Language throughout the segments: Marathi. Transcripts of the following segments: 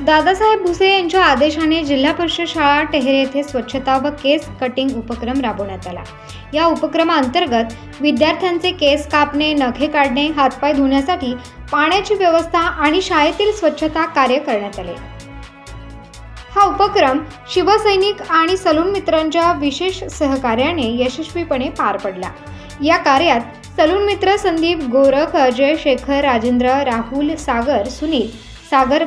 दादासाहेब भुसे यांच्या आदेशाने जिल्हा परिषद शाळा टेहरे येथे स्वच्छता व केस कटिंग उपक्रम राबवण्यात आला। या उपक्रमाअंतर्गत विद्यार्थ्यांचे केस कापणे, नखे काढणे, हातपाय धुण्यासाठी पाण्याची व्यवस्था आणि शाळेतील स्वच्छता कार्य करण्यात आले। हा उपक्रम शिवसैनिक आणि सलून मित्रांच्या विशेष सहकार्याने यशस्वीपणे पार पडला। या कार्यात सलून मित्र संदीप, गोरख, अजय, शेखर, राजेंद्र, राहुल, सागर, सुनील, सागर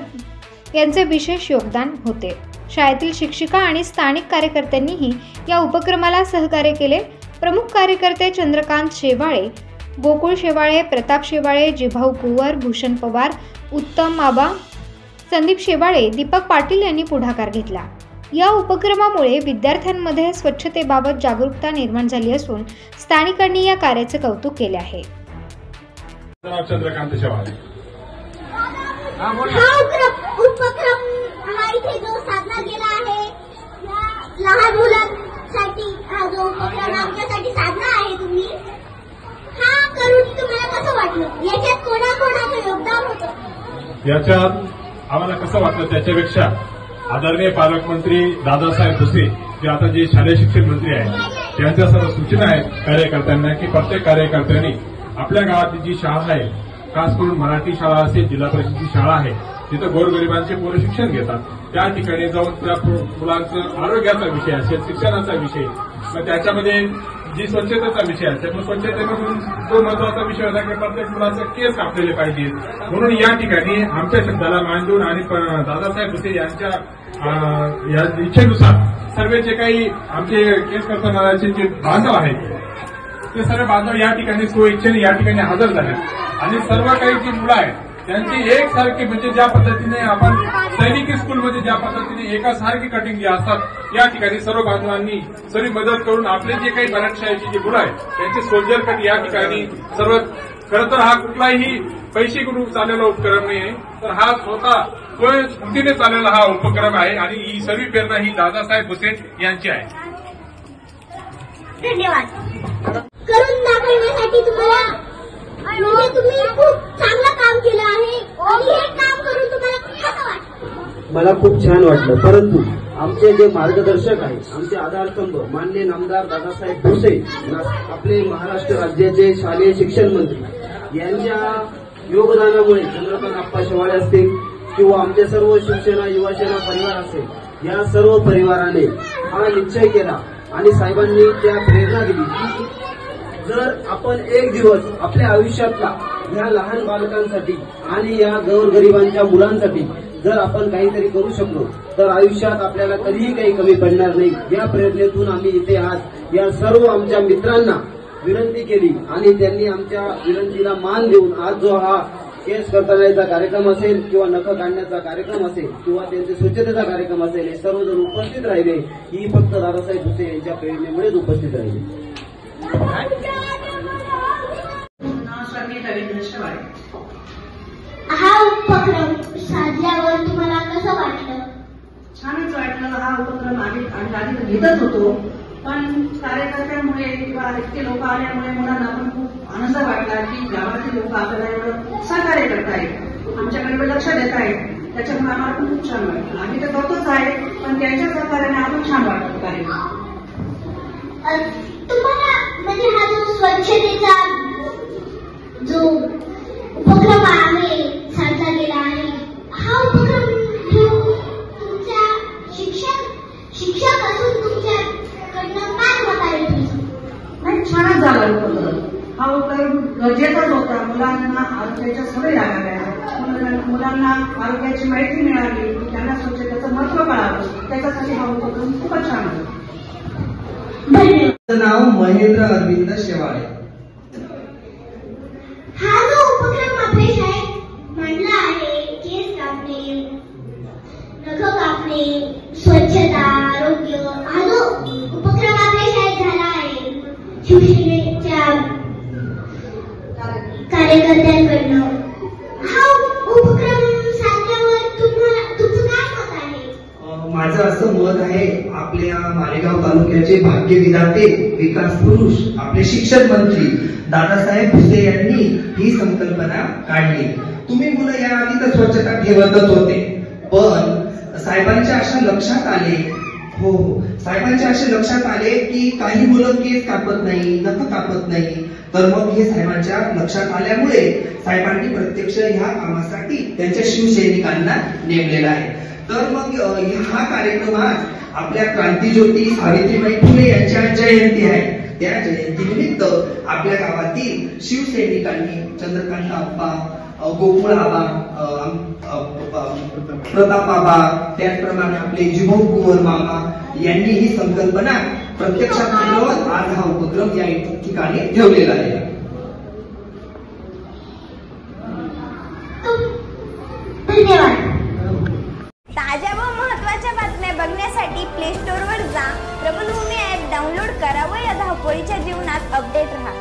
यांचे विशेष योगदान होते। शाळेतील शिक्षिका आणि स्थानिक कार्यकर्त्यांनीही या उपक्रमाला सहकार्य केले। प्रमुख कार्यकर्ते चंद्रकांत शेवाळे, गोकुळ शेवाळे, प्रताप शेवाळे, जिभाऊ कुवर, भूषण पवार, उत्तम माबा, संदीप शेवाळे, दीपक पाटील यांनी पुढाकार घेतला। या उपक्रमामुळे विद्यार्थ्यांमध्ये स्वच्छतेबाबत जागरूकता निर्माण झाली असून स्थानिकांनी या कार्याचे कौतुक केले आहे। चंद्रकांत शेवाळे हा उपक्रम हा इथे जो साधला गेला आहे, या लहान मुलांसाठी हा जो उपक्रम आमच्यासाठी साधला आहे तुम्ही, हा करून तुम्हाला कसं वाटलं? याच्यात कोणाकोणाचं योगदान होतं? याच्यात आम्हाला कसं वाटलं त्याच्यापेक्षा आदरणीय पालकमंत्री दादासाहेब भुसे जे आता जे शालेय शिक्षण मंत्री आहेत त्यांच्या सर्व सूचना आहेत कार्यकर्त्यांना की प्रत्येक कार्यकर्त्यांनी आपल्या गावातली जी शाळा आहे, खास करून मराठी शाळा असेल, जिल्हा परिषदेची शाळा आहे, तिथं गोरगरिबांचे पोरं शिक्षण घेतात, त्या ठिकाणी जाऊन त्या मुलांचं आरोग्याचा विषय असेल, शिक्षणाचा विषय, मग त्याच्यामध्ये जी स्वच्छतेचा विषय असेल, मग स्वच्छतेमधून तो महत्वाचा विषय होता की प्रत्येक मुलाचे केस कापलेले पाहिजेत। म्हणून या ठिकाणी आमच्या शब्दाला मान देऊन आणि दादासाहेब भुसे यांच्या या इच्छेनुसार सर्व जे काही आमचे केस करतानाचे जे बांधव आहेत ते सर्व बांधव या ठिकाणी स्वइच्छेने या ठिकाणी हजर झाले आणि सर्व काही जी मुलं आहेत त्यांची एकसारखी म्हणजे ज्या पद्धतीने आपण सैनिकी स्कूलमध्ये ज्या पद्धतीने एकासारखी कटिंग जी असतात या ठिकाणी सर्व बांधवांनी सर्व मदत करून आपले जे काही मराठशाहीची जी मुलं आहेत त्यांचे सोल्जर कट या ठिकाणी सर्व खरं तर हा कुठलाही पैसे करून चाललेला उपक्रम नाही आहे, तर हा स्वतः स्फूर्तीने चाललेला हा उपक्रम आहे आणि ही सर्व प्रेरणा ही दादासाहेब भुसे यांची आहे। धन्यवाद। करून दाखवण्यासाठी तुम्हाला म्हणजे तुम्ही खूप चांगलं काम केलं आहे आणि हे काम करून तुम्हाला कसं वाटलं? मला खूप छान वाटलं, परंतु आमचे जे मार्गदर्शक आहेत, आमचे आधारस्तंभ माननीय नामदार दादासाहेब भुसे, आपले महाराष्ट्र राज्याचे शालेय शिक्षण मंत्री यांच्या योगदानामुळे चंद्रकांत आप्पा शेवाळे असतील किंवा आमचे सर्व शिवसेना युवासेना परिवार असेल, या सर्व परिवाराने हा निश्चय केला आणि साहेबांनी त्या प्रेरणा दिली की जर आपण एक दिवस आपल्या आयुष्यातला या लहान बालकांसाठी आणि या गोरगरिबांच्या मुलांसाठी जर आपण काहीतरी करू शकलो तर आयुष्यात आपल्याला कधीही काही कमी पडणार नाही। या प्रेरणेतून आम्ही इथे आज या सर्व आमच्या मित्रांना विनंती केली आणि त्यांनी आमच्या विनंतीला मान देऊन आज जो हा केस करतानाचा कार्यक्रम असेल किंवा नख काढण्याचा कार्यक्रम असेल किंवा त्यांचे स्वच्छतेचा कार्यक्रम असेल, हे सर्वजण उपस्थित राहिले ही फक्त दादासाहेब भुसे यांच्या प्रेरणेमुळेच उपस्थित राहिले। हा उपक्रम साधल्यावर तुम्हाला कसं वाटलं? छानच वाटलं। हा उपक्रम आधी घेतच होतो, पण कार्यकर्त्यामुळे किंवा इतके लोक आल्यामुळे मुलांना पण खूप आनंद वाटला की गावातील लोक आपल्याला एवढं सहकार्य करतायत, आमच्याकडे लक्ष देत आहेत, त्याच्यामुळे आम्हाला पण खूप छान वाटलं। आम्ही तर करतोच आहे, पण त्यांच्या सहकार्याने आपण छान वाटतं कार्यक्रम। तुम्हाला म्हणजे हा जो स्वच्छतेचा जो उपक्रम आहे साधला गेला आहे, हा उपक्रम तुमच्या शिक्षक असून तुमच्याकडनं काय मत आहे? नाही, छानच झाला उपक्रम। हा उपक्रम गरजेचाच होता। मुलांना आरोग्याच्या सवयी लागल्या, मुलांना आरोग्याची माहिती मिळाली, त्यांना स्वच्छतेचं महत्व कळावं, त्याच्यासाठी हा उपक्रम खूपच छान होता। धन्यवाद। नाव महेंद्र अरविंद शेवाळे। हा जो उपक्रम आपल्या शाळेत मांडला आहे, केस कापणे, नख कापणे, स्वच्छता, आरोग्य, हा जो उपक्रम आपल्या शाळेत झाला आहे शिवसेनेच्या कार्यकर्त्यांकडनं, हा उपक्रम साधल्यावर तुमचं काय मत आहे? माझं असं मत आहे, आपल्या मालेगाव तालुक्याचे भाग्यविधाते, विकास पुरुष, आपले शिक्षण मंत्री दादासाहेब भुसे यांनी ही संकल्पना काढली। तुम्ही मुलं या आधी तर स्वच्छता ठेवतच होते, पण साहेबांच्या अशा लक्षात आले, हो साहेबांच्या असे लक्षात आले की काही मुलं केस कापत नाही, नख कापत नाही. तर मग हे साहेबांच्या लक्षात आल्यामुळे साहेबांनी प्रत्यक्ष ह्या कामासाठी त्यांच्या शिवसैनिकांना नेमलेला आहे. तर मग हा कार्यक्रम आज आपल्या क्रांतीज्योती सावित्रीबाई फुले यांच्या जयंती आहे. त्या जयंतीनिमित्त आपल्या गावातील शिवसैनिकांनी चंद्रकांत आप्पा, गोकुळ आबा, प्रताप आबा, त्याचप्रमाणे आपले जिभाऊ कुंवर मामा यांनी ही संकल्पना प्रत्यक्षात आणत आज हा उपक्रम या ठिकाणी ठेवलेला आहे. धन्यवाद. ताज्या व महत्त्वाच्या बातम्या बघण्यासाठी प्ले स्टोअरवर जा, प्रबलभूमी ॲप डाउनलोड करा व या धावपळीच्या जीवनात अपडेट राहा.